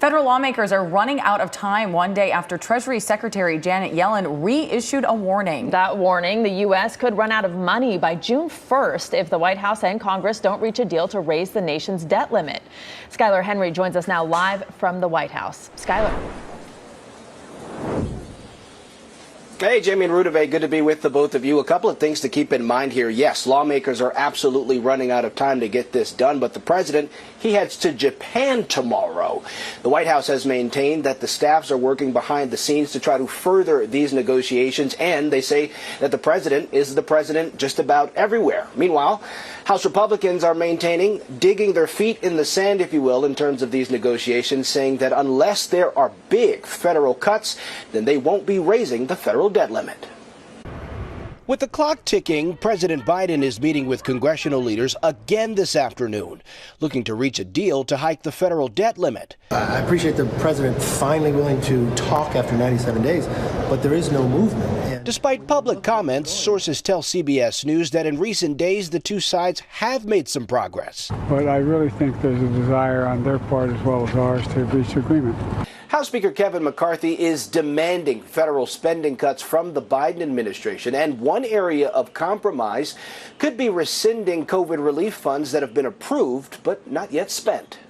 Federal lawmakers are running out of time one day after Treasury Secretary Janet Yellen reissued a warning. That warning, the U.S. could run out of money by June 1st if the White House and Congress don't reach a deal to raise the nation's debt limit. Skylar Henry joins us now live from the White House. Skylar. Hey, Jamie and Rudave, good to be with the both of you. A couple of things to keep in mind here. Yes, lawmakers are absolutely running out of time to get this done, but the president, he heads to Japan tomorrow. The White House has maintained that the staffs are working behind the scenes to try to further these negotiations, and they say that the president is the president just about everywhere. Meanwhile, House Republicans are maintaining, digging their feet in the sand, if you will, in terms of these negotiations, saying that unless there are big federal cuts, then they won't be raising the federal debt limit. With the clock ticking, President Biden is meeting with congressional leaders again this afternoon, looking to reach a deal to hike the federal debt limit. I appreciate the president finally willing to talk after 97 days, but there is no movement. Despite public comments, sources tell CBS News that in recent days, the two sides have made some progress. But I really think there's a desire on their part as well as ours to reach agreement. House Speaker Kevin McCarthy is demanding federal spending cuts from the Biden administration, and one area of compromise could be rescinding COVID relief funds that have been approved but not yet spent.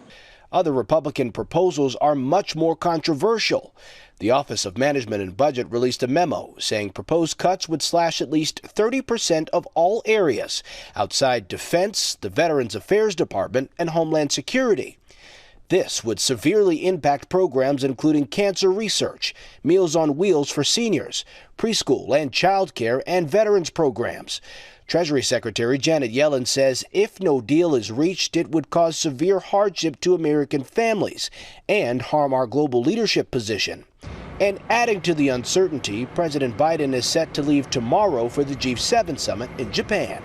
Other Republican proposals are much more controversial. The Office of Management and Budget released a memo saying proposed cuts would slash at least 30% of all areas outside defense, the Veterans Affairs Department, and Homeland Security. This would severely impact programs including cancer research, Meals on Wheels for seniors, preschool and child care, and veterans programs. Treasury Secretary Janet Yellen says if no deal is reached, it would cause severe hardship to American families and harm our global leadership position. And adding to the uncertainty, President Biden is set to leave tomorrow for the G7 summit in Japan.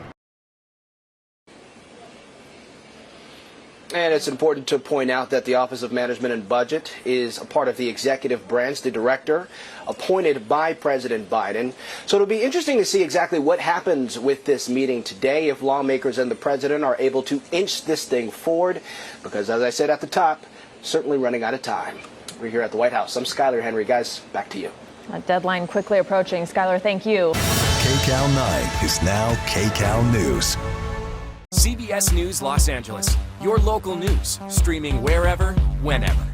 And it's important to point out that the Office of Management and Budget is a part of the executive branch, the director appointed by President Biden. So it'll be interesting to see exactly what happens with this meeting today, if lawmakers and the president are able to inch this thing forward, because as I said at the top, certainly running out of time. We're here at the White House. I'm Skylar Henry. Guys, back to you. A deadline quickly approaching. Skylar, thank you. KCAL 9 is now KCAL News. CBS News Los Angeles, your local news, streaming wherever, whenever.